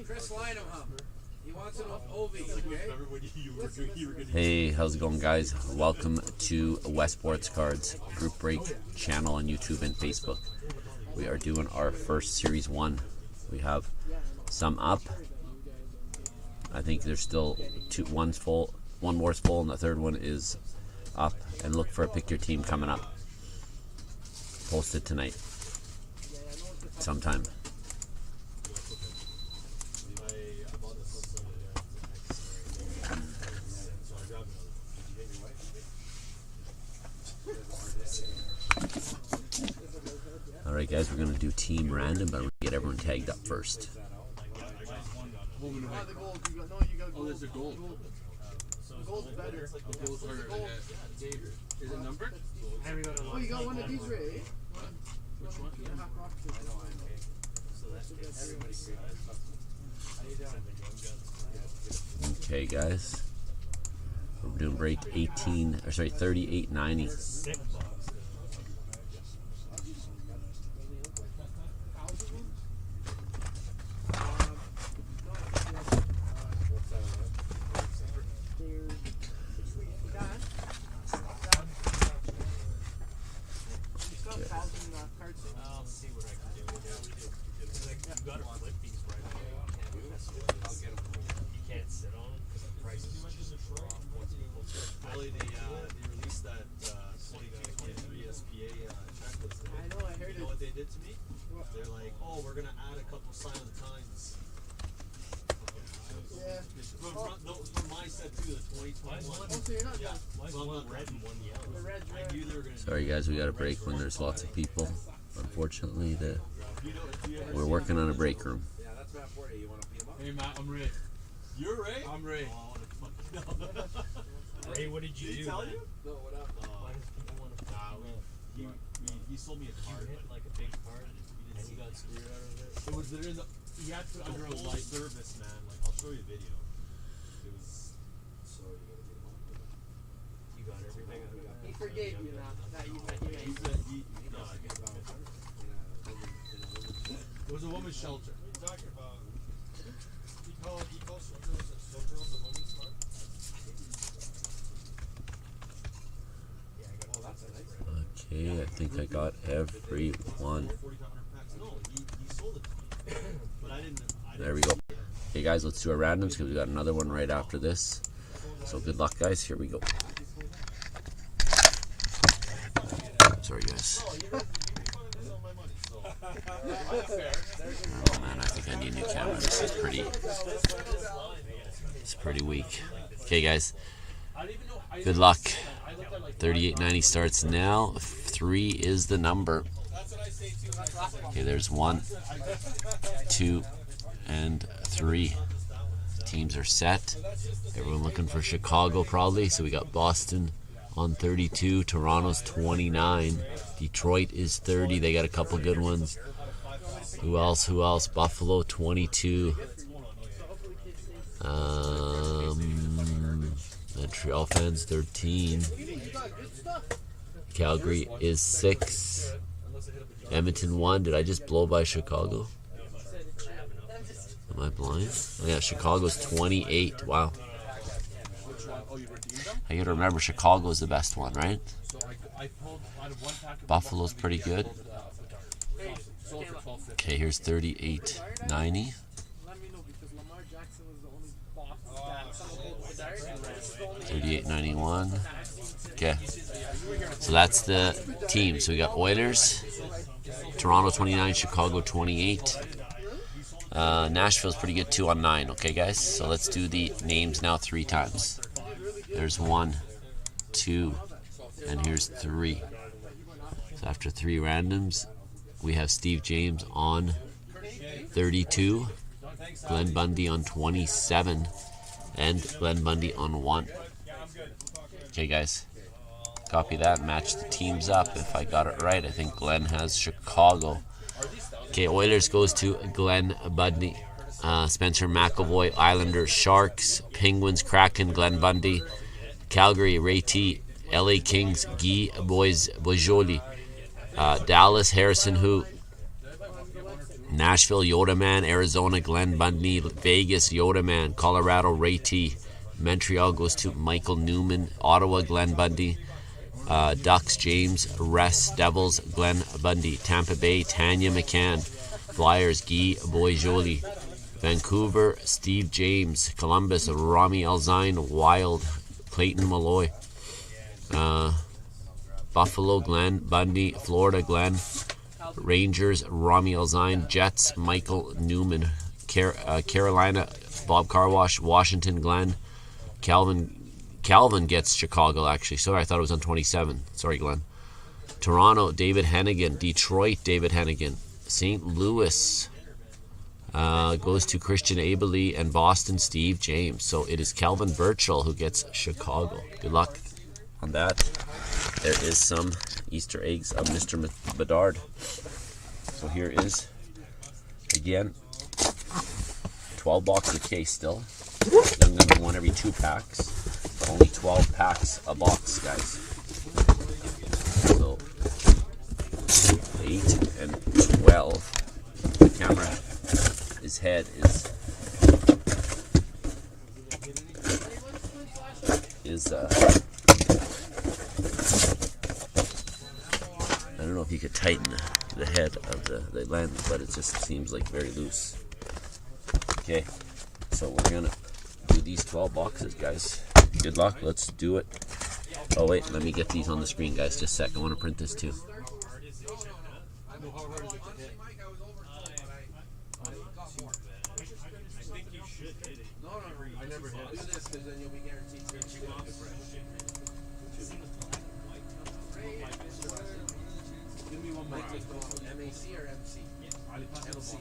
Chris Lynham. He wants it with Ovi, okay? Hey, how's it going, guys? Welcome to West Sports Cards Group Break channel on YouTube and Facebook. We are doing our first Series 1. We have some up. I think there's still one's full, one more's full, and the third one is up. And look for a Pick Your Team coming up. Posted tonight. Sometime. Alright guys, we're going to do team random, but we're going to get everyone tagged up first. Oh, there's a gold. Gold's better. The gold's harder to hit. Is it numbered? Oh, you got one of these, Ray? Which one? Okay guys, we're doing break 3890. I'll see what I can do. You've got to flip these right away. You can't sit on them because the price is just off once people start. Really, they released that 2023 SPA checklist. I know, I heard it. You know what they did to me? They're like, oh, we're going to add a couple silent times. Yeah. From my set too, the 2021. Oh, so you're not done. Why is one red and one yellow? The red's I red. knew they were going to Sorry guys, we got a break when there's lots of people. Unfortunately, we're working on a break room. Yeah, that's Matt Forte. You want to beat him up? Hey Matt, I'm Ray. You're Ray? I'm Ray. Oh, Ray, what did you do? tell man? you? No, what up? Why does people want to He sold me a You card. hit like a big card and you got screwed out of it? It was there is he had to under a light service, man. Like I'll show you a video. It was So you got to beat him up. You got everything out of it? He forgave you now. That you met. no, I get it. It was a woman's shelter. You're talking about he calls showgirls a woman's club? Yeah, I got Oh, that's a nice one. Okay, I think I got everyone. 4,500 packs. No, he sold it to me. But I didn't. There we go. Okay guys, let's do our randoms because we got another one right after this. So good luck guys, here we go. Sorry guys. Oh man, I think I need a new camera. This is pretty weak. Okay guys, good luck. 3890 starts now. 3 is the number. Okay, there's 1, 2, and 3. Teams are set. Everyone looking for Chicago probably. So we got Boston on 32, Toronto's 29, Detroit is 30. They got a couple good ones. Who else? Buffalo 22. Montreal fans 13. Calgary is 6. Edmonton 1. Did I just blow by Chicago? Am I blind? Oh yeah, Chicago's 28. Wow. I gotta remember Chicago's the best one, right? Buffalo's pretty good. Okay, here's 3890. 3891. Okay. So that's the team. So we got Oilers, Toronto 29, Chicago 28. Nashville's pretty good too on 9. Okay, guys. So let's do the names now 3 times. There's 1, 2, and here's 3. So after 3 randoms, we have Steve James on 32, Glenn Bundy on 27, and Glenn Bundy on 1. Okay, guys. Copy that. Match the teams up. If I got it right, I think Glenn has Chicago. Okay, Oilers goes to Glenn Bundy. Spencer McAvoy, Islanders, Sharks, Penguins, Kraken, Glenn Bundy. Calgary, Ray T. LA Kings, Guy Bojoli. Dallas, Harrison Hu. Nashville, Yoda Man. Arizona, Glenn Bundy. Vegas, Yoda Man. Colorado, Ray T. Montreal goes to Michael Newman. Ottawa, Glenn Bundy. Ducks, James Ress. Devils, Glenn Bundy. Tampa Bay, Tanya McCann. Flyers, Guy Boisjoli. Vancouver, Steve James. Columbus, Rami Alzine. Wild, Clayton Malloy. Buffalo, Glenn Bundy. Florida, Glenn. Rangers, Rami Alzine. Jets, Michael Newman. Carolina, Bob Carwash. Washington, Glenn. Calvin gets Chicago, actually. Sorry, I thought it was on 27. Sorry, Glenn. Toronto, David Hennigan. Detroit, David Hennigan. St. Louis goes to Christian Abele, and Boston, Steve James. So it is Calvin Birchall who gets Chicago. Good luck on that. There is some Easter eggs of Mr. Bedard. So here is, again, 12 box of case still. Young Gun 1 every 2 packs. But only 12 packs a box, guys. So 8 and 12. The camera, his head is I don't know if you could tighten the head of the lens, but it just seems like very loose. Okay, so we're gonna do these 12 boxes, guys. Good luck. Let's do it. Oh wait, let me get these on the screen, guys. Just a sec. I want to print this too. MAC or MC? MC.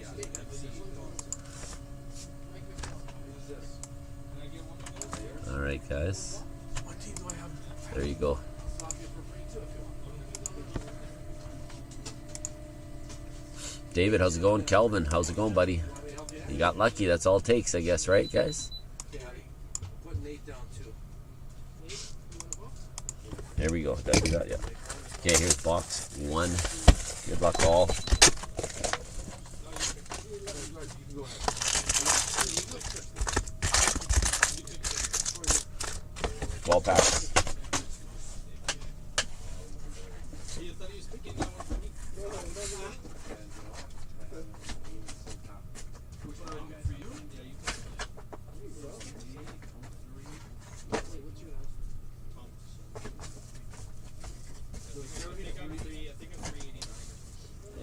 All right, guys. There you go. David, how's it going? Kelvin, how's it going, buddy? You got lucky. That's all it takes, I guess, right, guys? There we go. That we got, yeah. Okay, here's box 1. Good luck, all. Well packs.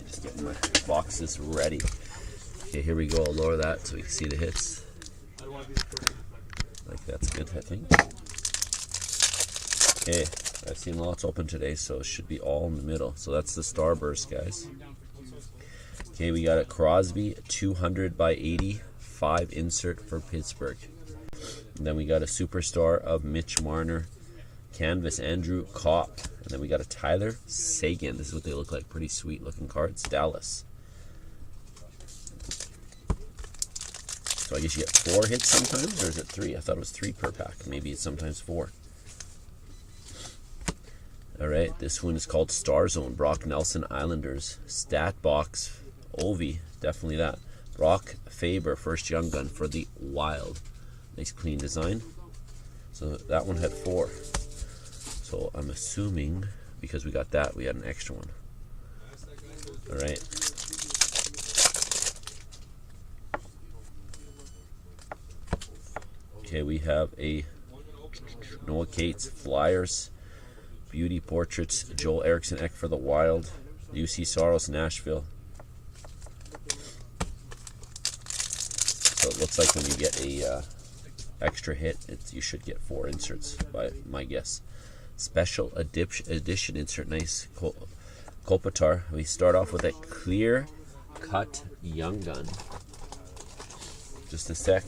Just getting my boxes ready. Okay, here we go. I'll lower that so we can see the hits. Like that's good, I think. Okay, I've seen lots open today, so it should be all in the middle. So that's the Starburst, guys. Okay, we got a Crosby 200 by 80, 5 insert for Pittsburgh. And then we got a Superstar of Mitch Marner, Canvas Andrew Kopp. And then we got a Tyler Seguin. This is what they look like. Pretty sweet looking cards. Dallas. So I guess you get 4 hits sometimes, or is it 3? I thought it was 3 per pack. Maybe it's sometimes 4. Alright, this one is called Star Zone. Brock Nelson, Islanders. Stat Box, Ovi, definitely that. Brock Faber, first Young Gun for the Wild. Nice clean design. So that one had 4. So I'm assuming, because we got that, we had an extra one. Alright. Okay, we have a Noah Cates, Flyers. Beauty Portraits, Joel Eriksson Ek for the Wild. UC Saros, Nashville. So it looks like when you get a extra hit, you should get 4 inserts, by my guess. Special edition insert, nice Kopitar. We start off with a clear cut Young Gun. Just a sec.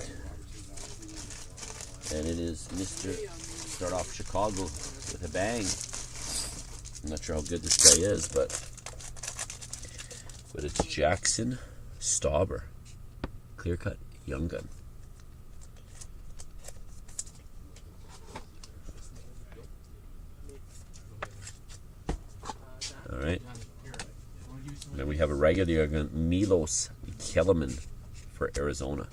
And it is Mr. Start off Chicago with a bang. I'm not sure how good this guy is, but it's Jackson Stauber. Clear cut Young Gun. Alright. Then we we have a regular Milos Kellerman for Arizona.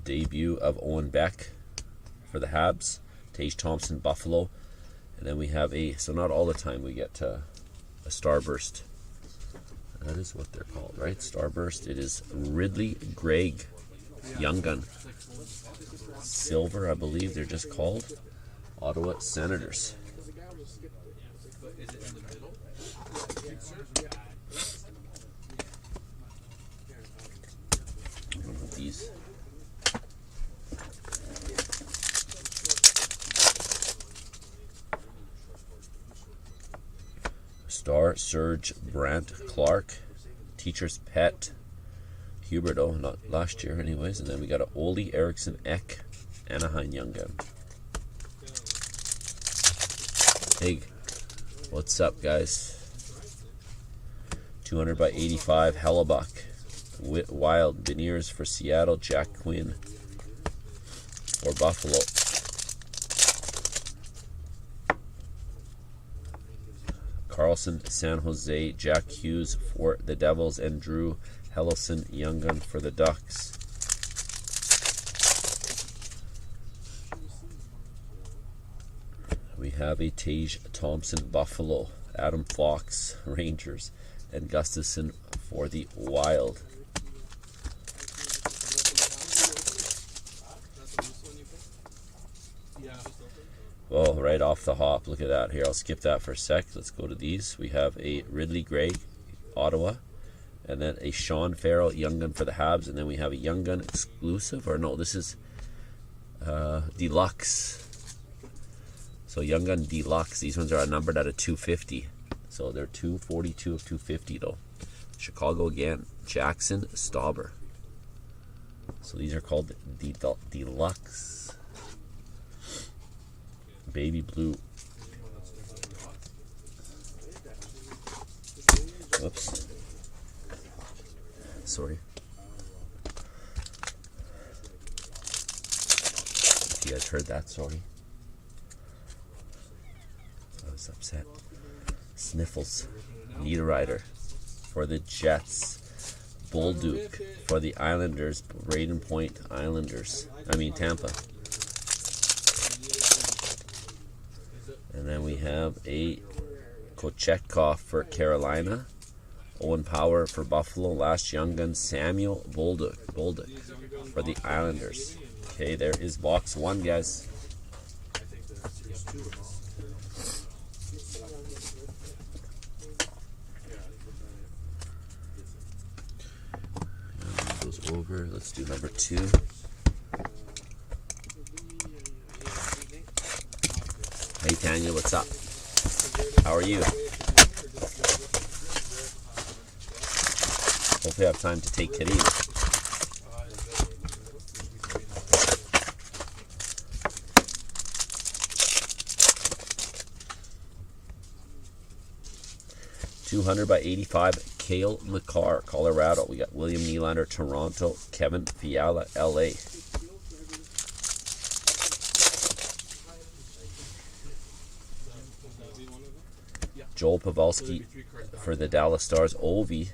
Debut of Owen Beck for the Habs. Tage Thompson, Buffalo. And then we have a, so not all the time we get a Starburst. That is what they're called, right? Starburst. It is Ridley Gregg, Young Gun. Silver, I believe they're just called. Ottawa Senators. These. Star Serge Brandt Clark, Teacher's Pet, Huberto, not last year anyways, and then we got a Ole Eriksson Ek, Anaheim Young Gun. Hey, what's up guys? 200 by 85, Hellebuck, Wild, Veneers for Seattle, Jack Quinn for Buffalo. Carlson, San Jose, Jack Hughes for the Devils, and Drew Helleson, Young Gun for the Ducks. We have a Tage Thompson, Buffalo, Adam Fox, Rangers, and Gustafson for the Wild. Oh, right off the hop. Look at that. Here, I'll skip that for a sec. Let's go to these. We have a Ridley Gregg, Ottawa, and then a Sean Farrell, Young Gun for the Habs, and then we have a Young Gun exclusive, or no, this is Deluxe. So Young Gun Deluxe. These ones are numbered at a 250. So they're 242 of 250 though. Chicago again. Jackson Stauber. So these are called Deluxe. Baby blue. Whoops. Sorry. If you guys heard that, sorry. I was upset. Sniffles. Niederreiter for the Jets. Bolduc for the Islanders. Braden Point Islanders. Tampa. And then we have a Kochetkov for Carolina. Owen Power for Buffalo. Last Young Gun, Samuel Bolduc for the Islanders. Okay, there is box one, guys. Goes over. Let's do number 2. Hey Tanya, what's up? How are you? Hopefully I have time to take kitties. $200 by 85, Cale Makar, Colorado. We got William Nylander, Toronto. Kevin Fiala, LA. Joel Pavelski for the Dallas Stars. Ovi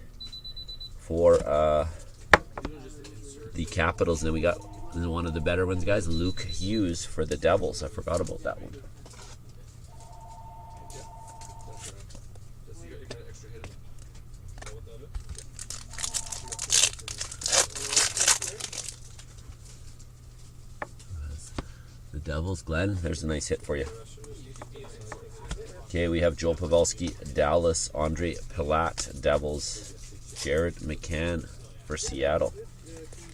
for the Capitals. And then we got one of the better ones, guys. Luke Hughes for the Devils. I forgot about that one. The Devils, Glenn. There's a nice hit for you. Okay, we have Joel Pavelski, Dallas, Andre Palat, Devils, Jared McCann for Seattle.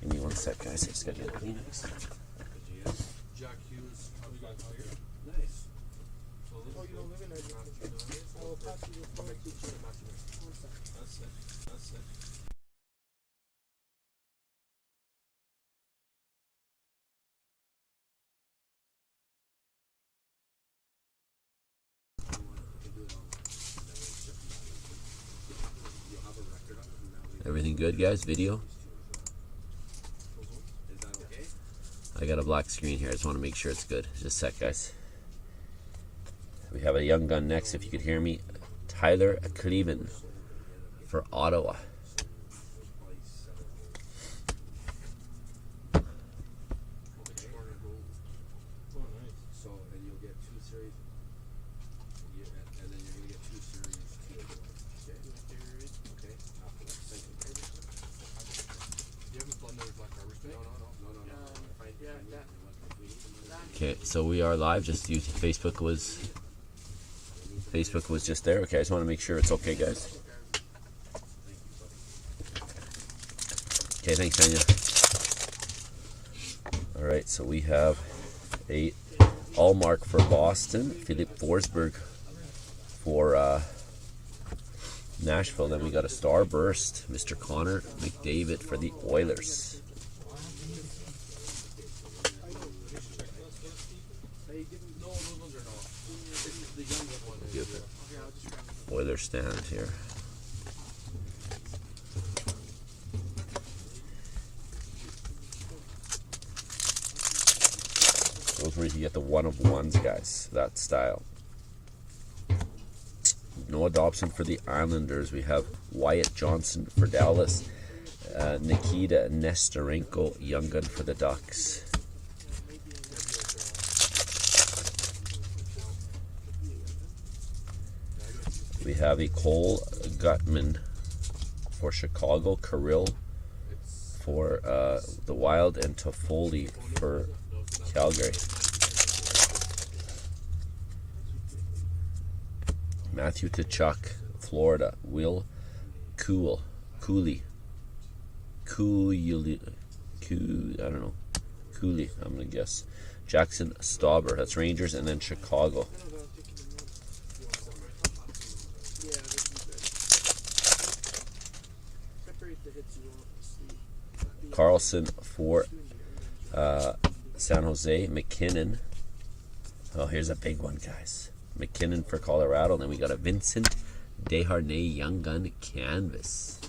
Give me one sec, guys. I just got to get Kleenex. Jack Hughes. Nice. Oh, you don't live in there. I will pass you the phone. That's it. That's it. Everything good, guys? Video? Is that okay? I got a black screen here. I just want to make sure it's good. Just a sec, guys. We have a young gun next, if you could hear me. Tyler Cleven for Ottawa. So, and you'll get 2 series. And then you're going to get 2 series. Okay? After that second. You haven't done those black covers? No. Okay, so we are live. Just use Facebook was just there. Okay, I just want to make sure it's okay, guys. Okay, thanks, Tanya. All right, so we have a Allmark for Boston, Philip Forsberg for Nashville. Then we got a Starburst, Mr. Connor McDavid for the Oilers. Oilers stand here. Those where you get the one of ones, guys. That style. Noah Dobson for the Islanders. We have Wyatt Johnson for Dallas. Nikita Nestorenko, young gun for the Ducks. We have a Cole Gutman for Chicago, Kirill for the Wild, and Toffoli for Calgary. Matthew Tkachuk, Florida. Will Cooley, I'm gonna guess. Jackson Stauber, that's Rangers, and then Chicago. Carlson for San Jose. McKinnon. Oh, here's a big one, guys. McKinnon for Colorado. Then we got a Vincent Desharnais young gun canvas.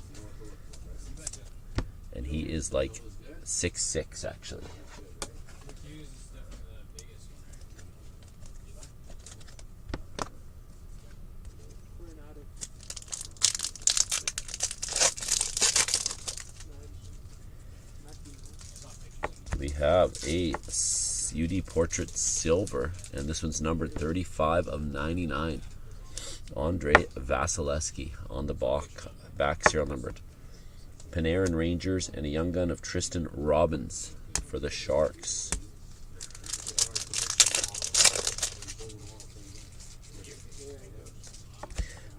And he is like 6'6", actually. We have a UD Portrait Silver, and this one's numbered 35 of 99. Andre Vasilevsky on the back serial numbered. Panarin Rangers, and a young gun of Tristan Robbins for the Sharks.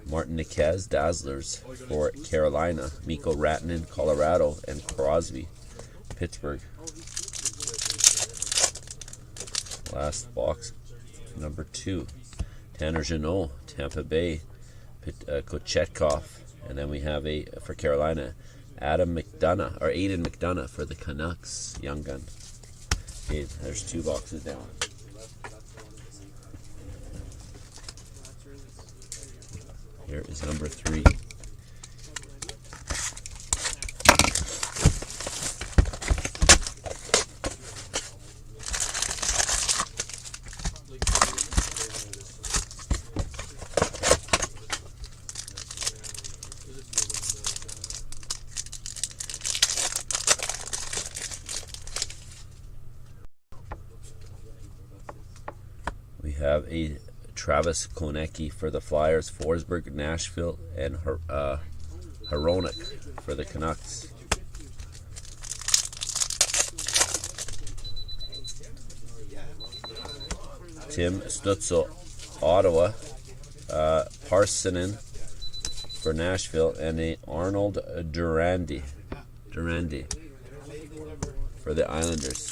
Martin Niquez Dazzlers for Carolina. Mikko Rantanen, Colorado, and Crosby, Pittsburgh. Last box, number 2. Tanner Jeannot, Tampa Bay. Kochetkov, and then we have a for Carolina, Aiden McDonough for the Canucks, young gun. Okay, there's 2 boxes down. Here is number 3. We have a Travis Konecki for the Flyers, Forsberg, Nashville, and Hronek for the Canucks. Tim Stützle, Ottawa. Parsonen for Nashville, and a Arnold Durandi for the Islanders.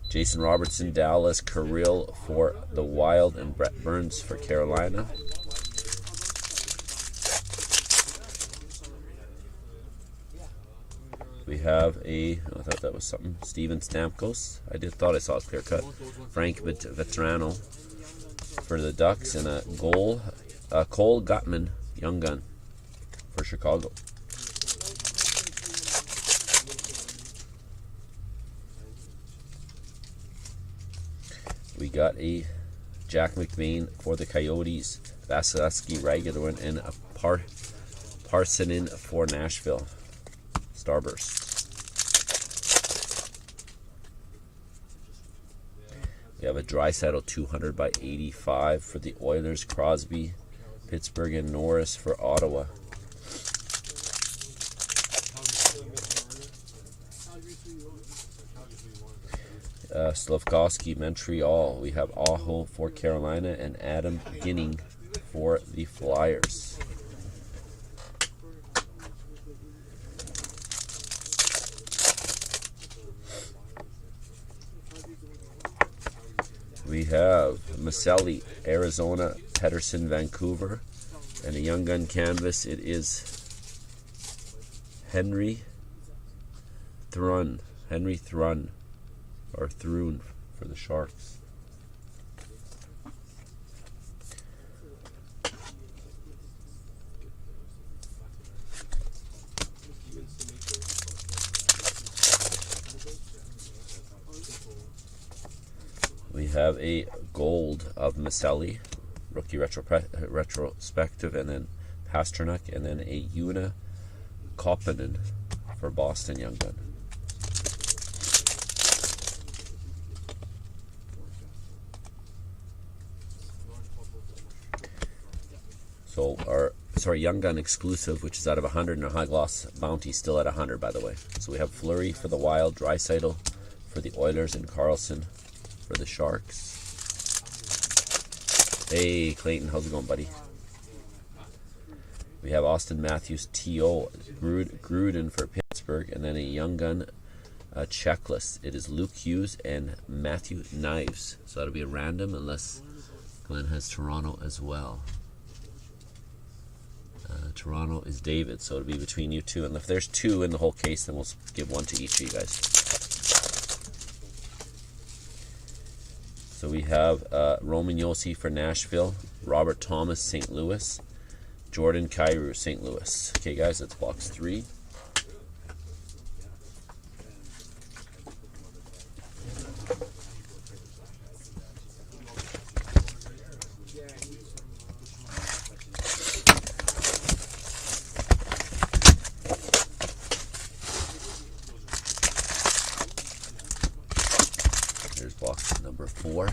Jason Robertson, Dallas. Kirill for the Wild, and Brett Burns for Carolina. We have I thought that was something. Steven Stamkos. Thought I saw a clear cut. Frank Vetrano for the Ducks, and a Cole Gutman, young gun for Chicago. We got a Jack McBain for the Coyotes, Vasilevsky regular one, and a Parsonen for Nashville. Starburst. We have a Draisaitl 200 by 85 for the Oilers, Crosby, Pittsburgh, and Norris for Ottawa. Slavkovsky, Montreal. We have Aho for Carolina and Adam Ginning for the Flyers. We have Maselli, Arizona, Pettersson, Vancouver, and a Young Gun canvas. It is Henry Thrun, or Thrun for the Sharks. We have a gold of Maselli, rookie retrospective, and then Pasternak, and then a Una Koppinen for Boston Young Gun. So our Young Gun exclusive, which is out of 100, and our high gloss bounty still at 100, by the way. So we have Fleury for the Wild, Draisaitl for the Oilers, and Carlson for the Sharks. Hey Clayton, how's it going, buddy? We have Austin Matthews, T.O. Gruden for Pittsburgh, and then a Young Gun checklist. It is Luke Hughes and Matthew Knives. So that'll be a random unless Glenn has Toronto as well. Toronto is David, so it'll be between you two. And if there's two in the whole case, then we'll give one to each of you guys. So we have Roman Josi for Nashville, Robert Thomas, St. Louis, Jordan Kyrou, St. Louis. Okay, guys, that's box 3. Here's box number 4.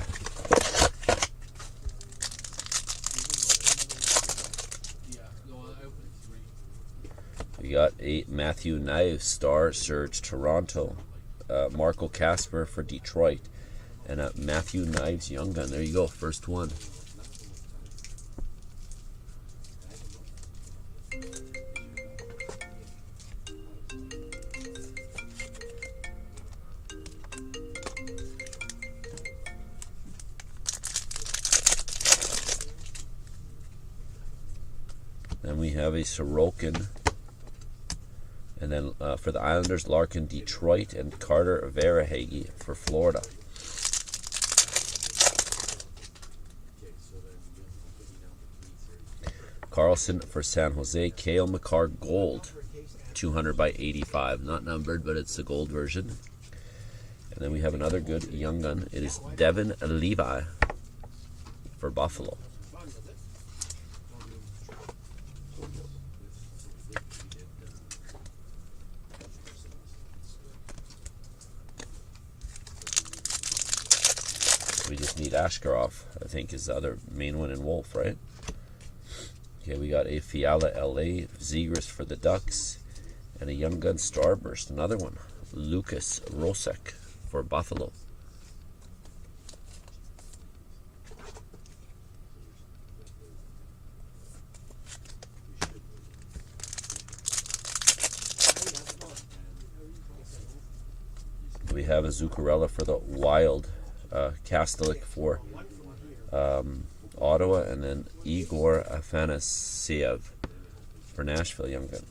We got a Matthew Knives, Star Surge, Toronto, Marco Casper for Detroit, and a Matthew Knives Young Gun. There you go, first one. Then we have a Sorokin. And then for the Islanders, Larkin, Detroit, and Carter Verhaeghe for Florida. Carlson for San Jose, Cale Makar Gold, 200 by 85. Not numbered, but it's the gold version. And then we have another good Young Gun. It is Devin Levi for Buffalo. We just need Ashkarov, I think, is the other main one in Wolf, right? Okay, we got a Fiala LA, Zegras for the Ducks, and a Young Gun Starburst, another one. Lucas Rosek for Buffalo. We have a Zuccarello for the Wild, Kastelik for Ottawa, and then Igor Afanasiev for Nashville Young Gun.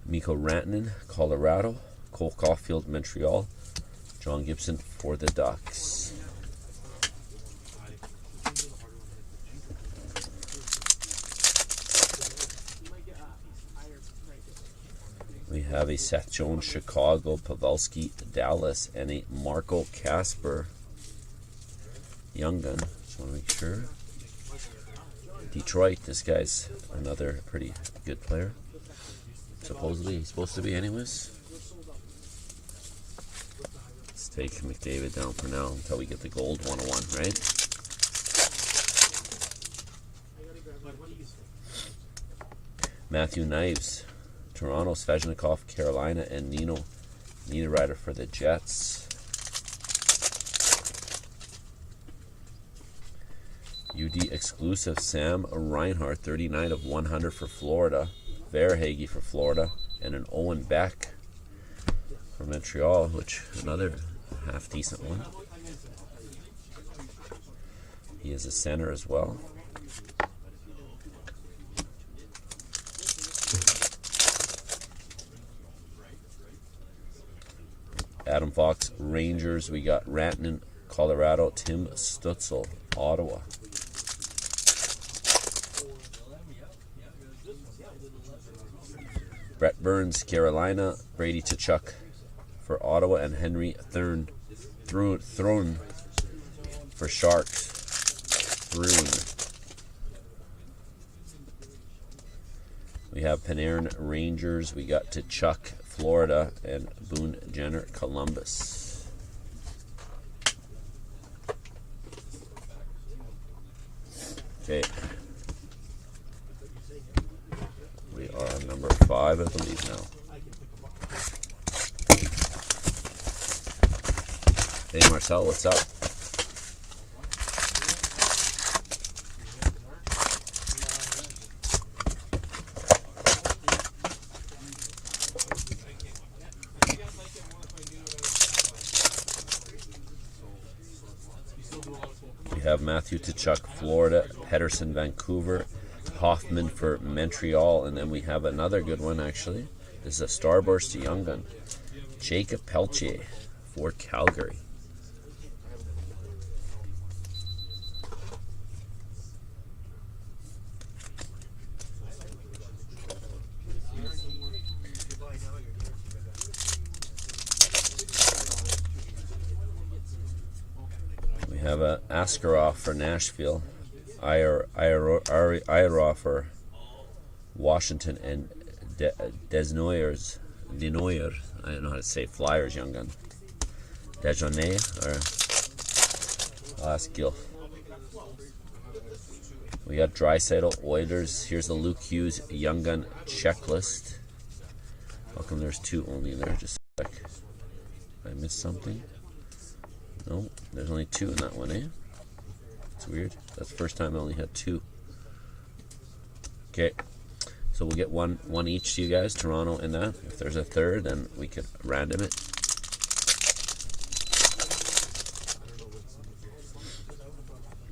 Mikko Rantanen, Colorado, Cole Caulfield, Montreal, John Gibson for the Ducks. have a Seth Jones, Chicago, Pavelski, Dallas, and a Marco Casper, young gun. Just want to make sure. Detroit, this guy's another pretty good player. Supposedly, he's supposed to be anyways. Let's take McDavid down for now until we get the gold 101, right? Matthew Knives, Toronto, Svechnikov, Carolina, and Nino Niederreiter for the Jets. UD exclusive, Sam Reinhart, 39 of 100 for Florida. Verhage for Florida. And an Owen Beck for Montreal, which another half-decent one. He is a center as well. Adam Fox, Rangers. We got Rantanen, Colorado. Tim Stutzel, Ottawa. Brett Burns, Carolina. Brady Tkachuk for Ottawa. And Henry Thrun for Sharks. Thrun. We have Panarin, Rangers. We got Tkachuk, Florida, and Boone Jenner, Columbus. Okay. We are on number 5, I believe, now. Hey, Marcel, what's up? We have Matthew Tkachuk, Florida, Pedersen, Vancouver, Hoffman for Montreal, and then we have another good one, actually. This is a Starburst Young Gun. Jacob Peltier for Calgary. We have a Askarov for Nashville, Ira for Washington, and Desnoyers, I don't know how to say Flyers Young Gun. Dejournay, or I'll ask Gil. We got Draisaitl, Oilers. Here's the Luke Hughes Young Gun checklist. How come there's 2 only there? Just a sec. Did I miss something? No, there's only 2 in that one, eh? It's weird. That's the first time I only had 2. Okay, so we'll get one each to you guys, Toronto and that. If there's a third, then we could random it.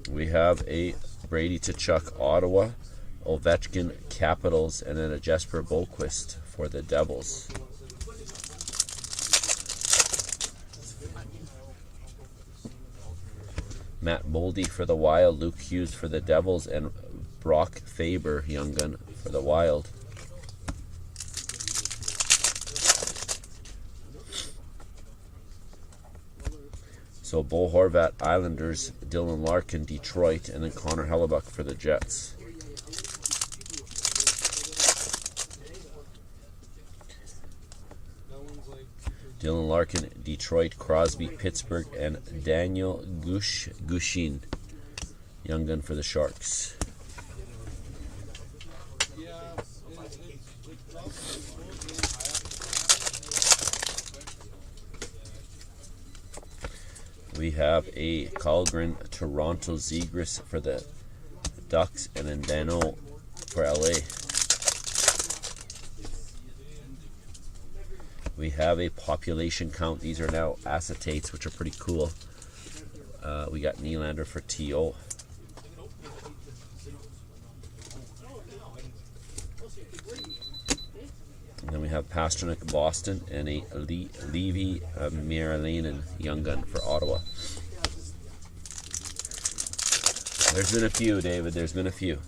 We have a Brady Tkachuk, Ottawa, Ovechkin, Capitals, and then a Jesper Boquist for the Devils. Matt Boldy for the Wild, Luke Hughes for the Devils, and Brock Faber, Young Gun, for the Wild. So Bo Horvat, Islanders, Dylan Larkin, Detroit, and then Connor Hellebuck for the Jets. Dylan Larkin, Detroit, Crosby, Pittsburgh, and Daniel Gushin, Young Gun for the Sharks. We have a Kallgren, Toronto, Zegras for the Ducks, and then Dano for LA. We have a population count. These are now acetates, which are pretty cool. We got Nylander for TO. And then we have Pasternak, Boston, and a Levy Merilanen Young Gun for Ottawa. There's been a few, David. There's been a few.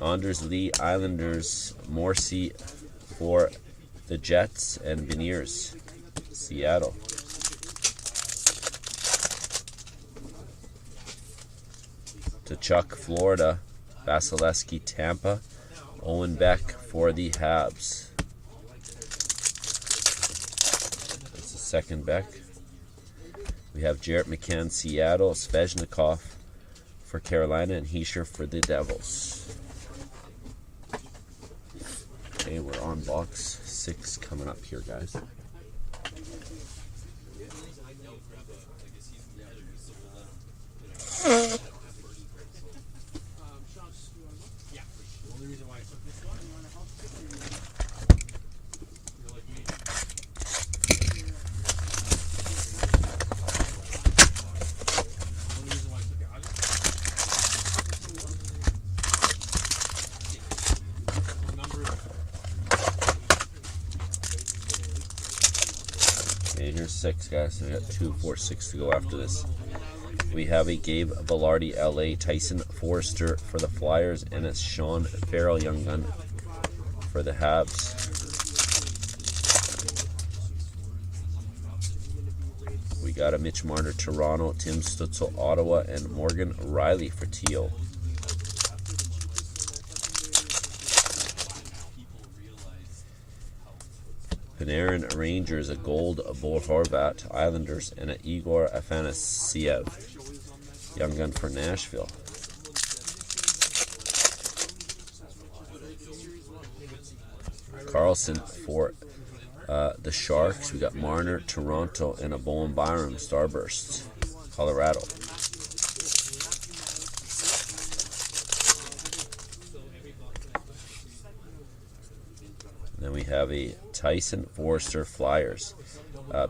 Anders Lee, Islanders, Morrissey for the Jets and Veneers, Seattle. To Chuck, Florida, Vasilevsky, Tampa, Owen Beck for the Habs. That's the second Beck. We have Jarrett McCann, Seattle, Svechnikov for Carolina, and Heischer for the Devils. Okay, we're on box 6 coming up here, guys. Okay, here's 6, guys. So we got 2, 4, 6 to go after this. We have a Gabe Velarde, LA, Tyson Forrester for the Flyers, and a Sean Farrell, Young Gun for the Habs. We got a Mitch Marner, Toronto, Tim Stutzel, Ottawa, and Morgan Riley for Teal. Panarin, Rangers, a gold, a Bo Horvat, Islanders, and a Igor Afanasiev, Young Gun for Nashville. Carlson for the Sharks. We got Marner, Toronto, and a Bowen Byram, Starburst, Colorado. Then we have a Tyson Forrester, Flyers.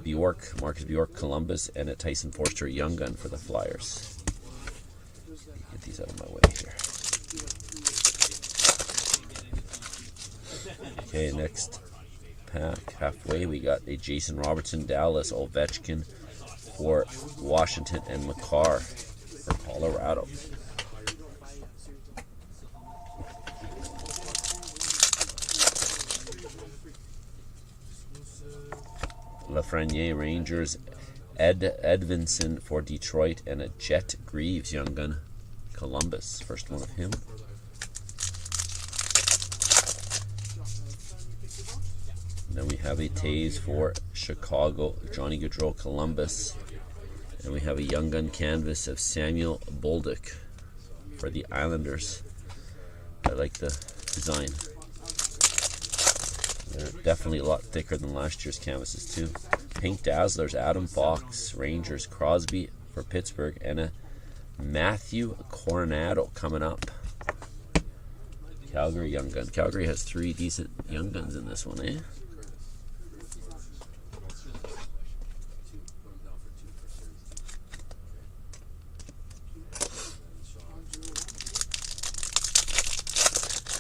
Bjork, Marcus Bjork, Columbus, and a Tyson Forrester, Young Gun for the Flyers. Get these out of my way here. Okay, next pack. Halfway, we got a Jason Robertson, Dallas, Ovechkin for Washington, and McCarr for Colorado. Lafreniere, Rangers, Edvinson for Detroit, and a Jet Greaves, Young Gun, Columbus. First one of him. And then we have a Taves for Chicago, Johnny Gaudreau, Columbus. And we have a Young Gun canvas of Samuel Bolduc for the Islanders. I like the design. They're definitely a lot thicker than last year's canvases too. Pink Dazzlers, Adam Fox, Rangers, Crosby for Pittsburgh, and a Matthew Coronado coming up. Calgary Young Gun. Calgary has 3 decent Young Guns in this one, eh?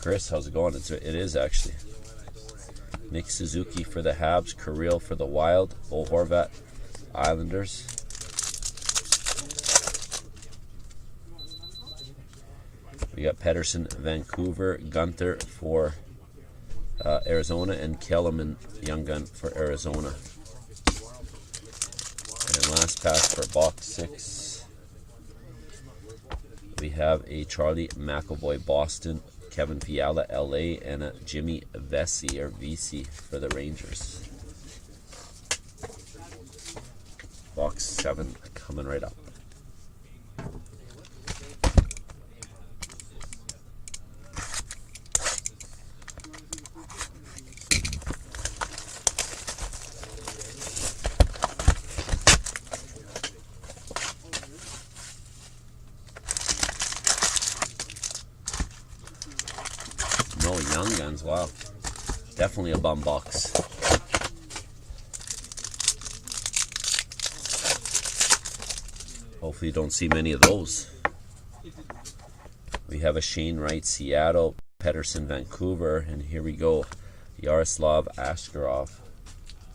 Chris, how's it going? It is actually. Nick Suzuki for the Habs, Kirill for the Wild, Bo Horvat, Islanders. We got Pedersen, Vancouver, Gunther for Arizona, and Kellerman, Young Gun for Arizona. And last pack for box 6, we have a Charlie McAvoy, Boston, Kevin Fiala, LA, and a Jimmy Vesey or VC for the Rangers. Box 7 coming right up. No Young Guns, wow. Definitely a bum box. Hopefully you don't see many of those. We have a Shane Wright, Seattle, Pedersen, Vancouver, and here we go. Yaroslav Askarov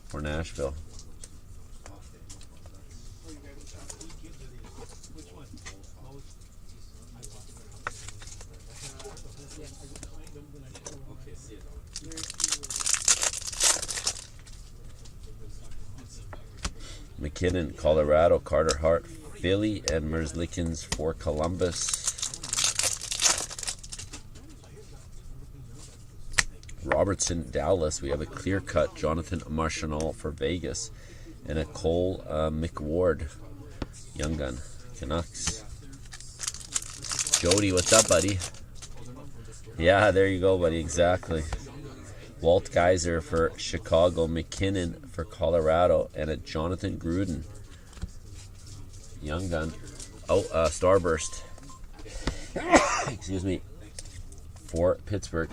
for Nashville. McKinnon, Colorado. Carter Hart, Philly. And Merzlikins for Columbus. Robertson, Dallas. We have a clear-cut Jonathan Marchand for Vegas. And a Cole McWard, Young Gun, Canucks. Jody, what's up, buddy? Yeah, there you go, buddy. Exactly. Walt Geiser for Chicago. McKinnon for Colorado. And a Jonathan Gruden, Young Gun. Oh, Starburst. Excuse me. For Pittsburgh.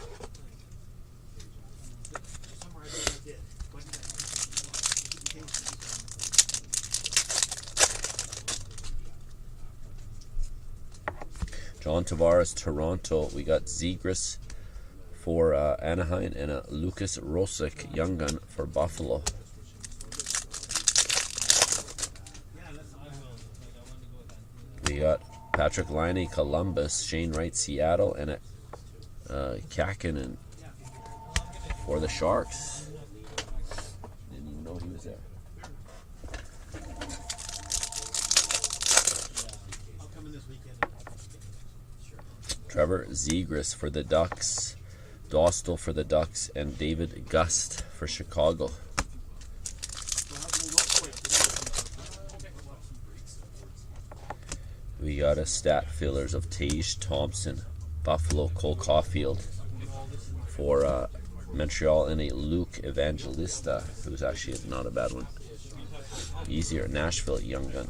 John Tavares, Toronto. We got Zegras for Anaheim and a Lucas Rosick, Young Gun for Buffalo. We got Patrick Laine, Columbus. Shane Wright, Seattle, and a Kakinen for the Sharks. Didn't even know he was there. Trevor Zegras for the Ducks, Dostal for the Ducks, and David Gust for Chicago. We got a stat fillers of Tage Thompson, Buffalo. Cole Caulfield for Montreal, and a Luke Evangelista, who's actually not a bad one. Easier, Nashville, Young Gun.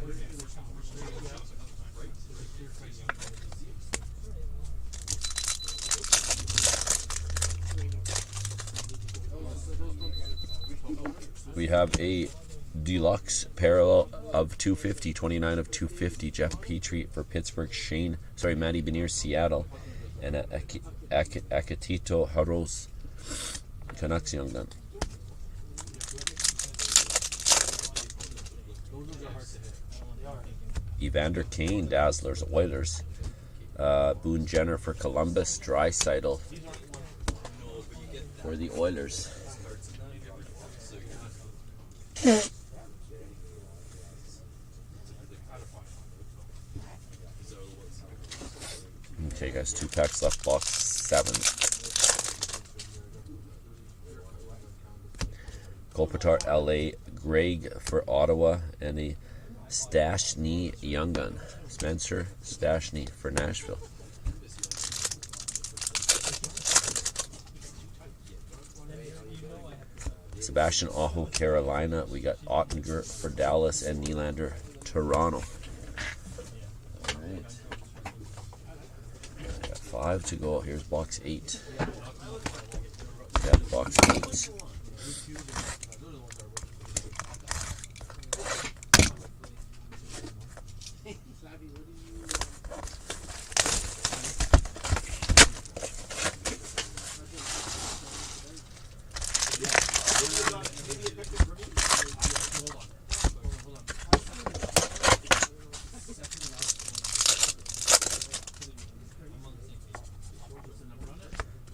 We have a deluxe parallel of 250, 29 of 250. Jeff Petrie for Pittsburgh. Matty Benier, Seattle. And a Akatito Haros, Canucks, Young Gun. Evander Kane, Dazzlers, Oilers. Boone Jenner for Columbus. Draisaitl for the Oilers. Okay, guys, 2 packs left, box 7. Kopitar, LA, Greg for Ottawa, and a Stastny, Young Gun. Spencer Stastny for Nashville. Sebastian Aho, Carolina. We got Ottinger for Dallas and Nylander, Toronto. All right. I got 5 to go. Here's box 8. Got box 8.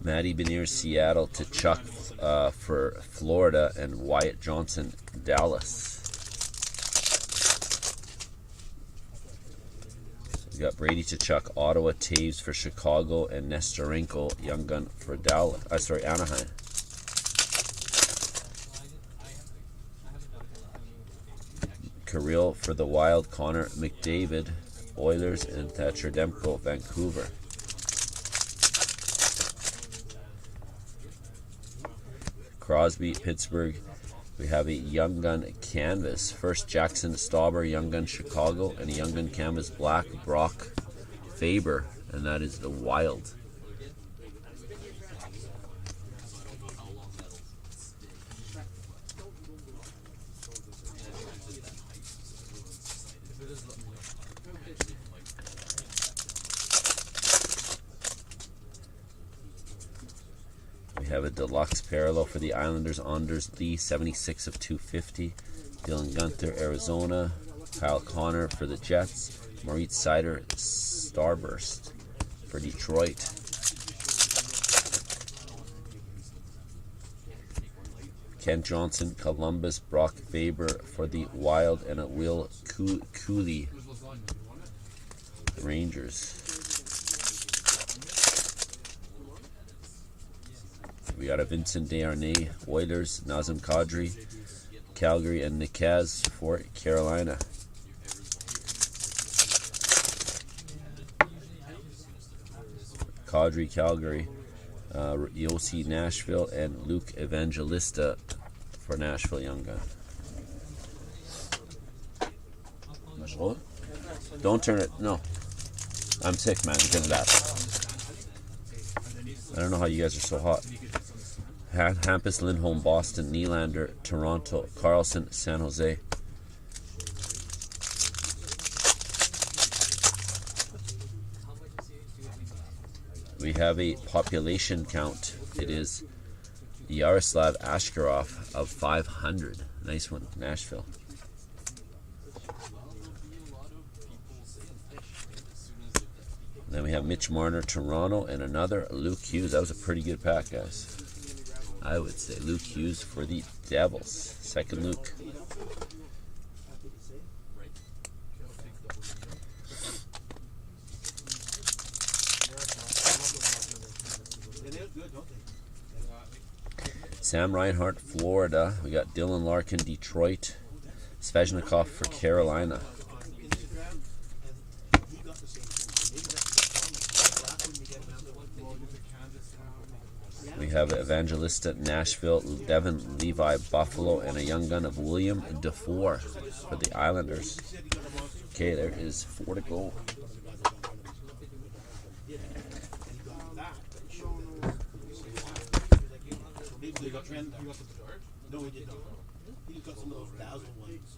Matty Benier, Seattle, to Chuck for Florida, and Wyatt Johnson, Dallas. We got Brady to Chuck, Ottawa, Taves for Chicago, and Nestorenko, Young Gun for Dallas. Anaheim. Kirill for the Wild, Connor McDavid, Oilers, and Thatcher Demko, Vancouver. Crosby, Pittsburgh. We have a Young Gun canvas. First, Jackson Stauber, Young Gun, Chicago, and a Young Gun canvas, black, Brock Faber, and that is the Wild. We have a deluxe parallel for the Islanders. Anders Lee, 76 of 250. Dylan Gunther, Arizona. Kyle Connor for the Jets. Moritz Seider, Starburst for Detroit. Kent Johnson, Columbus, Brock Faber for the Wild, and a Will Cooley, Rangers. We got a Vincent Desharnais, Oilers, Nazem Kadri, Calgary, and Nikaz for Carolina. Kadri, Calgary, Yossi, Nashville, and Luke Evangelista for Nashville Young Gun. Don't turn it. No. I'm sick, man, because of that. I don't know how you guys are so hot. Hampus, Lindholm, Boston, Nylander, Toronto, Carlson, San Jose. We have a population count. It is Yaroslav Askarov of 500. Nice one, Nashville. Then we have Mitch Marner, Toronto, and another Luke Hughes. That was a pretty good pack, guys. I would say Luke Hughes for the Devils. Second Luke. Sam Reinhart, Florida. We got Dylan Larkin, Detroit. Svechnikov for Carolina. We have Evangelista, Nashville, Devin Levi, Buffalo, and a young gun of William DeFore for the Islanders. Okay, there is 4 to go. No, we did not. He got some of those dazzle ones.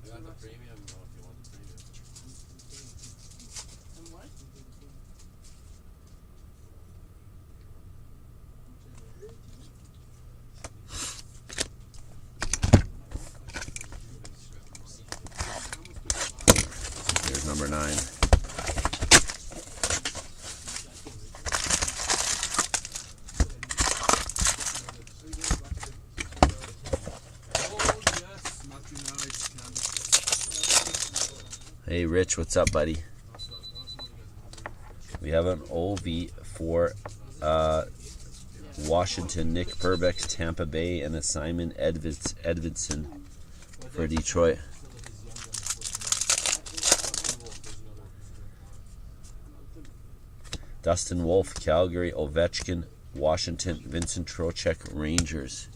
I got the premium though, if you want the premium. And what? Here's number 9. Hey Rich, what's up, buddy? We have an OV for Washington, Nick Perbix, Tampa Bay, and a Simon Edvidson for Detroit. Dustin Wolf, Calgary, Ovechkin, Washington, Vincent Trocheck, Rangers.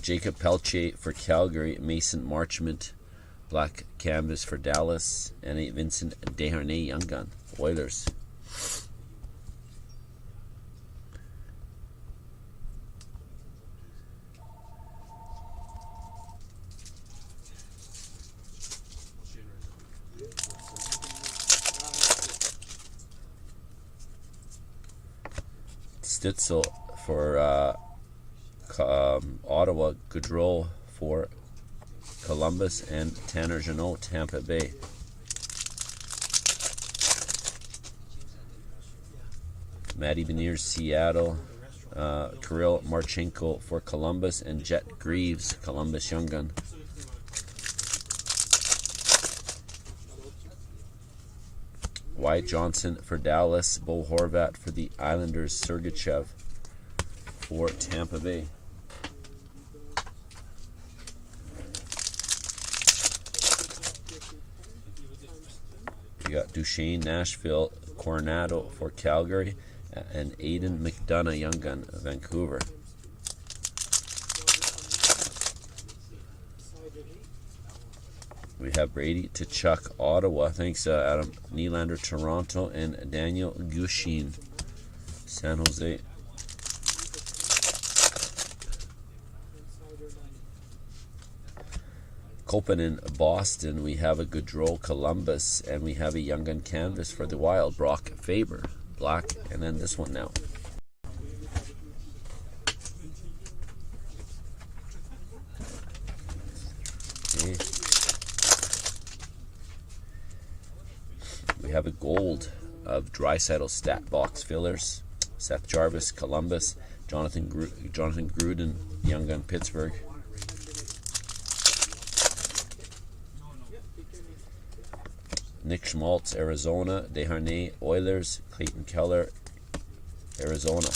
Jacob Pelche for Calgary, Mason Marchment, black canvas for Dallas, and a Vincent Desharnais Young Gun, Oilers. Stitzel for Ottawa, Gaudreau for Columbus, and Tanner Jeannot, Tampa Bay. Matty Beniers, Seattle, Kirill Marchenko for Columbus, and Jet Greaves, Columbus Young Gun. Wyatt Johnson for Dallas, Bo Horvat for the Islanders, Sergachev for Tampa Bay. We got Duchesne, Nashville, Coronado for Calgary, and Aiden McDonough, Young Gun, Vancouver. We have Brady Tkachuk, Ottawa. Thanks, Adam. Nylander, Toronto, and Daniel Gushin, San Jose. Kopanen, Boston. We have a Gaudreau, Columbus, and we have a Young Gun canvas for the Wild, Brock Faber, black, and then this one now. Okay. We have a gold of Draisaitl stat box fillers. Seth Jarvis, Columbus. Jonathan Gruden, Young Gun, Pittsburgh. Nick Schmaltz, Arizona. Desharnais, Oilers. Clayton Keller, Arizona.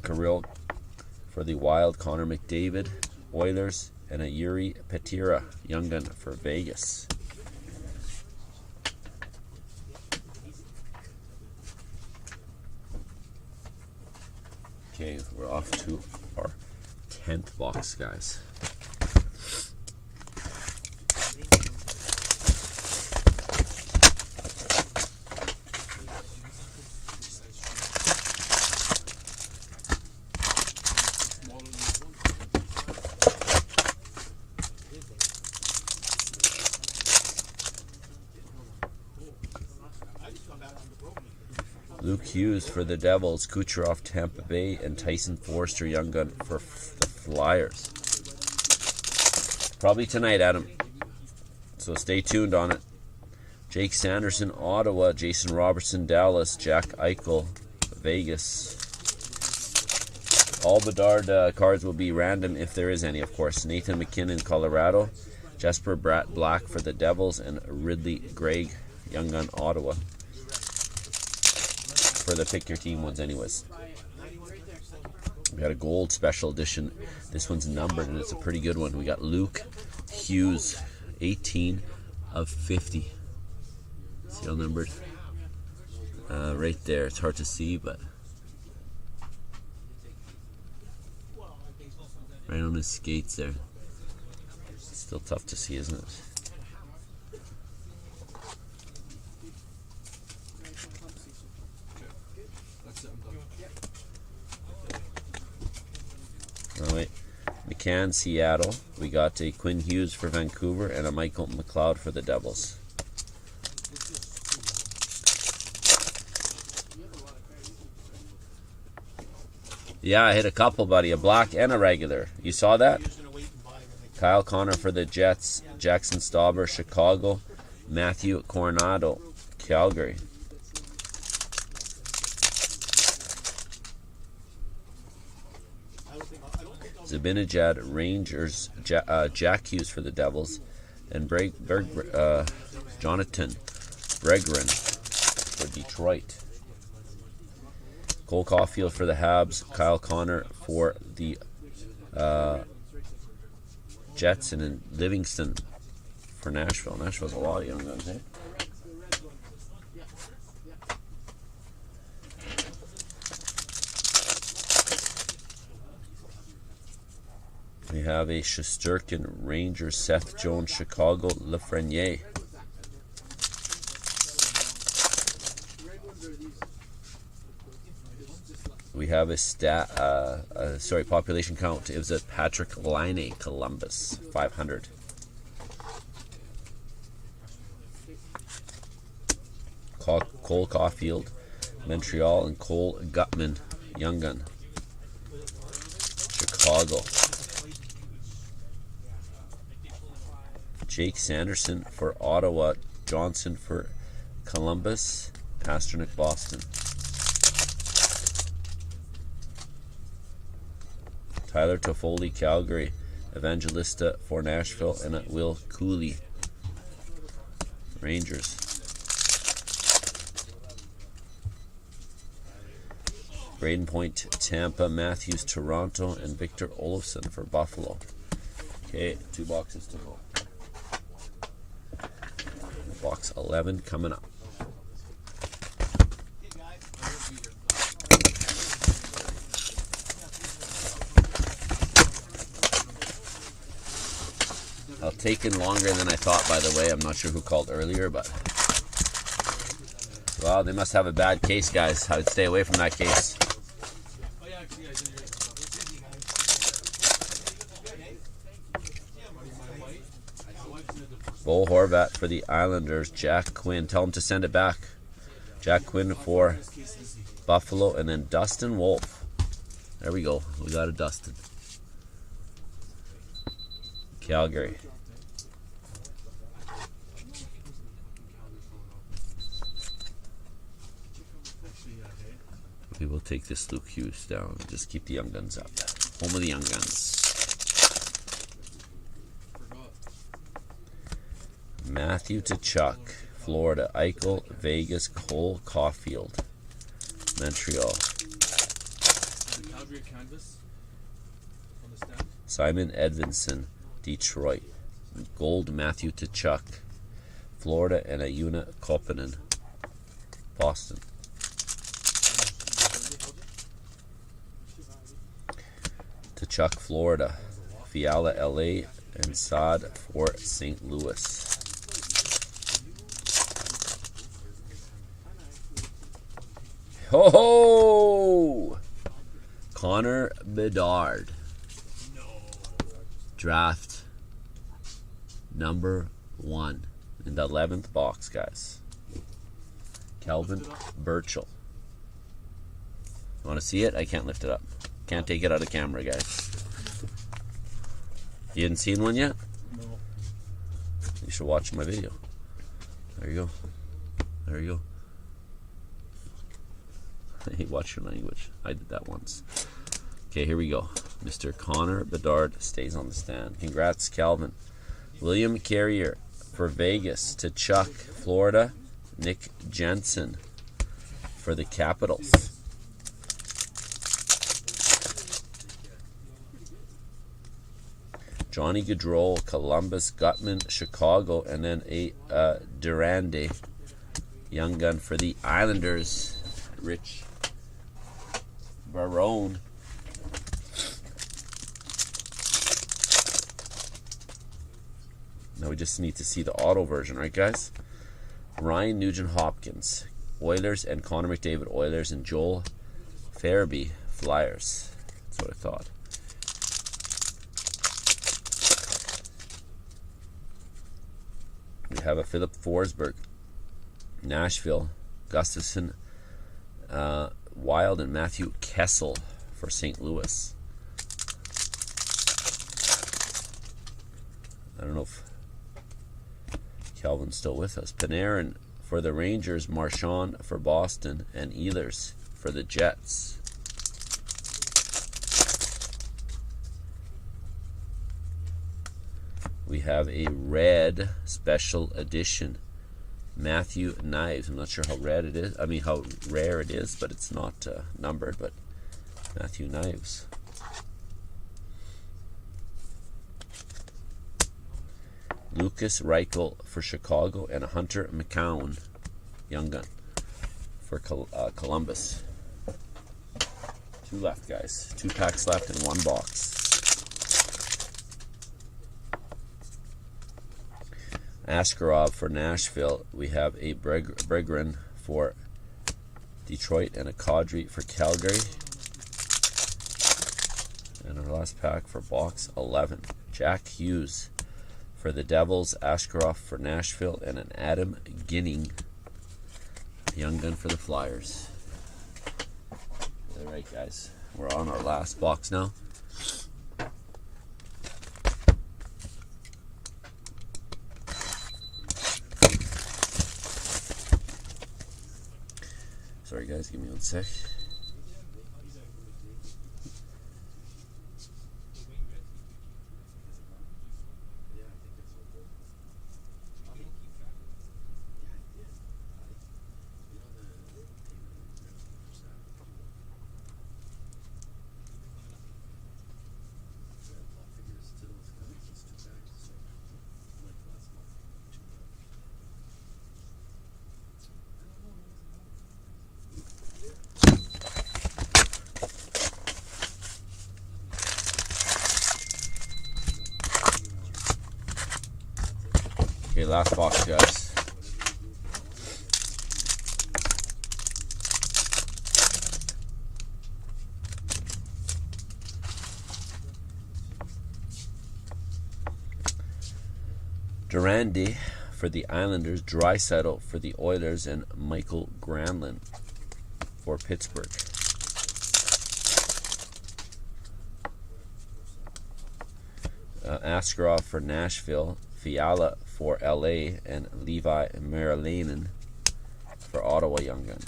Kirill for the Wild. Connor McDavid, Oilers. And a Yuri Petira, Young Gun for Vegas. Okay, we're off to our 10th box, guys. Luke Hughes for the Devils, Kucherov, Tampa Bay, and Tyson Forster, Young Gun for the Flyers. Probably tonight, Adam. So stay tuned on it. Jake Sanderson, Ottawa. Jason Robertson, Dallas. Jack Eichel, Vegas. All Bedard cards will be random if there is any, of course. Nathan McKinnon, Colorado. Jesper Black for the Devils, and Ridley Gregg, Young Gun, Ottawa. For the pick your team ones anyways. We got a gold special edition. This one's numbered and it's a pretty good one. We got Luke Hughes, 18 of 50. Serial numbered. Right there. It's hard to see, but right on his skates there. Still tough to see, isn't it? Oh, wait. McCann, Seattle. We got a Quinn Hughes for Vancouver and a Michael McLeod for the Devils. Yeah, I hit a couple, buddy. A black and a regular. You saw that? Kyle Connor for the Jets. Jackson Stauber, Chicago. Matthew Coronado, Calgary. Zibanejad, Rangers. Jack Hughes for the Devils. And Jonathan Bregren for Detroit. Cole Caulfield for the Habs. Kyle Connor for the Jets. And then Livingston for Nashville. Nashville's a lot of young guns, eh? We have a Shesterkin, Rangers, Seth Jones, Chicago, Lafreniere. We have a population count. It was a Patrick Laine, Columbus, 500. Cole Caulfield, Montreal, and Cole Gutman, Young Gun, Chicago. Jake Sanderson for Ottawa, Johnson for Columbus, Pasternak, Boston. Tyler Toffoli, Calgary, Evangelista for Nashville, and Will Cooley, Rangers. Braden Point, Tampa, Matthews, Toronto, and Victor Olofsson for Buffalo. Okay, 2 boxes to go. Box 11 coming up. Taken longer than I thought, by the way. I'm not sure who called earlier, but well, they must have a bad case, guys. I would stay away from that case. Bo Horvat for the Islanders. Jack Quinn. Tell him to send it back. Jack Quinn for Buffalo, and then Dustin Wolf. There we go. We got a Dustin. Calgary. take this Luke Hughes down. Just keep the young guns up. Home of the young guns. Matthew to Chuck, Florida. Eichel, Vegas, Cole, Caulfield, Montreal. Simon Edvinson, Detroit. Gold, Matthew to Chuck, Florida, and Ayuna Koppinen, Boston. To Chuck, Florida. Fiala, LA, and Saad for St. Louis. Ho ho! Connor Bedard. Draft number 1 in the 11th box, guys. Calvin Burchell. You want to see it? I can't lift it up. Can't take it out of camera, guys. You hadn't seen one yet? No. You should watch my video. There you go. There you go. Hey, watch your language. I did that once. Okay, here we go. Mr. Connor Bedard stays on the stand. Congrats, Calvin. William Carrier for Vegas. To Chuck, Florida. Nick Jensen for the Capitals. Johnny Gaudreau, Columbus, Gutman, Chicago, and then a Durande young gun for the Islanders. Rich Barone. Now we just need to see the auto version, right, guys? Ryan Nugent-Hopkins, Oilers, and Connor McDavid, Oilers, and Joel Farabee, Flyers. That's what I thought. We have a Philip Forsberg, Nashville, Gustafson, Wild, and Matthew Kessel for St. Louis. I don't know if Calvin's still with us. Panarin for the Rangers, Marchand for Boston, and Ehlers for the Jets. We have a red special edition Matthew Knives. I'm not sure how red it is. I mean how rare it is, but it's not numbered. But Matthew Knives. Lucas Reichel for Chicago, and a Hunter McCown young gun for Columbus. 2 left, guys. 2 packs left in 1 box. Askarov for Nashville. We have a Bregren for Detroit, and a Kadri for Calgary. And our last pack for box 11. Jack Hughes for the Devils, Askarov for Nashville, and an Adam Ginning young gun for the Flyers. All right, guys. We're on our last box now. Sorry, guys. Give me 1 sec. Okay, last box, guys. Durande for the Islanders, Draisaitl for the Oilers, and Michael Granlund for Pittsburgh. Askarov for Nashville, Fiala for LA, and Levi Merilainen for Ottawa young gun.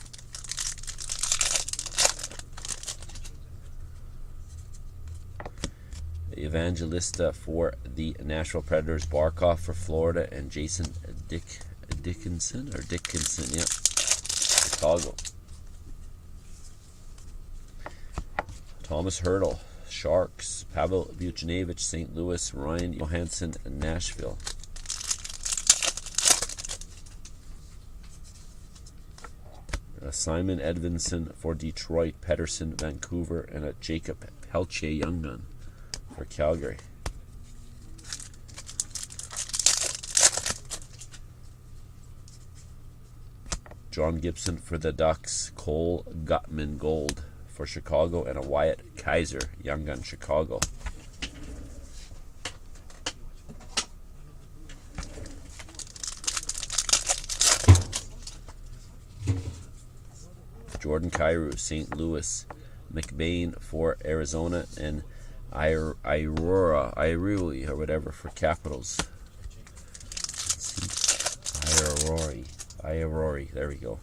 Evangelista for the Nashville Predators, Barkov for Florida, and Jason Dickinson, yep, Chicago. Thomas Hurdle, Sharks, Pavel Buchnevich, St. Louis, Ryan Johansson, Nashville. Simon Edvinson for Detroit, Pettersson, Vancouver, and a Jacob Pelche Young Gun for Calgary. John Gibson for the Ducks, Cole Gutman Gold for Chicago, and a Wyatt Kaiser Young Gun, Chicago. Jordan Kyrou, St. Louis, McBain for Arizona, and Irui, or whatever, for Capitals. Irori, there we go.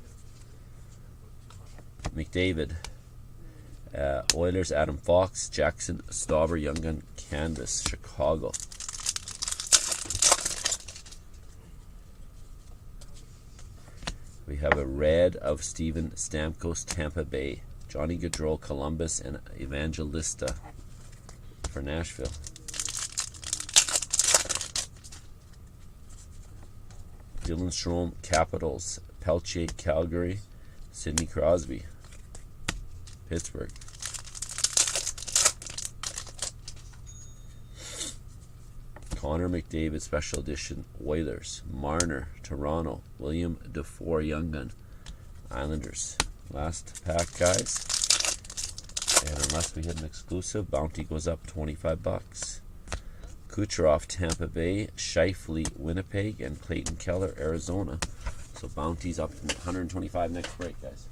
McDavid, Oilers, Adam Fox, Jackson Stauber, Young Gun, Canvas, Chicago. We have a red of Steven Stamkos, Tampa Bay, Johnny Gaudreau, Columbus, and Evangelista for Nashville. Dylan Strome, Capitals, Pelche, Calgary, Sidney Crosby, Pittsburgh. Connor McDavid, Special Edition, Oilers. Marner, Toronto. William Dufour, Young Gun, Islanders. Last pack, guys. And unless we hit an exclusive, bounty goes up $25. Kucherov, Tampa Bay. Scheifele, Winnipeg. And Clayton Keller, Arizona. So bounty's up to $125 next break, guys.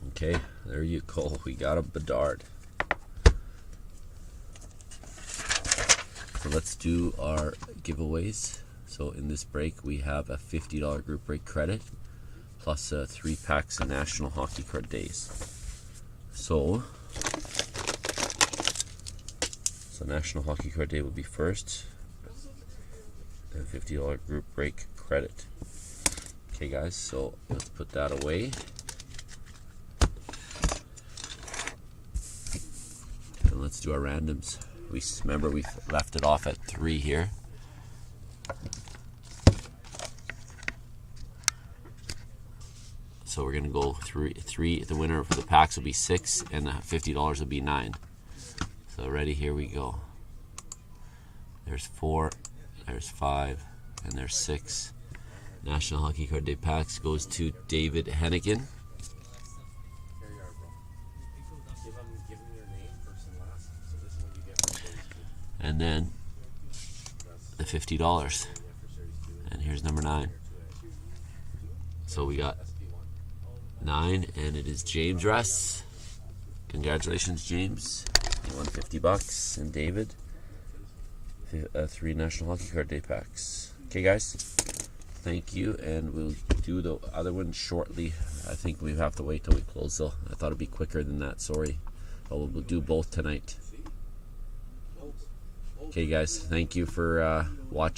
Okay, there you go. We got a Bedard. So let's do our giveaways. So in this break, we have a $50 group break credit plus 3 packs of National Hockey Card Days. So National Hockey Card Day will be first. A $50 group break credit. Okay, guys, so let's put that away. And let's do our randoms. Remember we left it off at 3 here. So we're going to go through 3. The winner for the packs will be 6, and the $50 will be 9. So ready, here we go. There's 4, there's 5, and there's 6. National Hockey Card Day packs goes to David Hennigan. And then the $50. And here's number 9. So we got 9, and it is James Russ. Congratulations, James. You won $50. And David, 3 National Hockey Card Day packs. Okay, guys. Thank you, and we'll do the other one shortly. I think we have to wait till we close, though. I thought it'd be quicker than that. Sorry. But we'll do both tonight. Okay, guys. Thank you for watching.